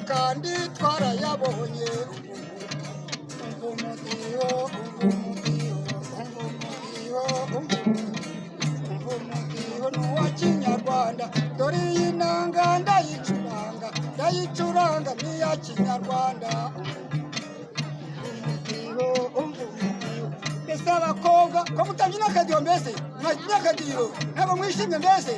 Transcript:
kandi twarayabonye umudiho n'uwa kinyarwanda dore iyi nanga ndayicuranga n'iya kinyarwanda umudiho mbese abakobwa ko mutabyina akadiho mbese mwabyina akadiho ntabwo mwishimye mbese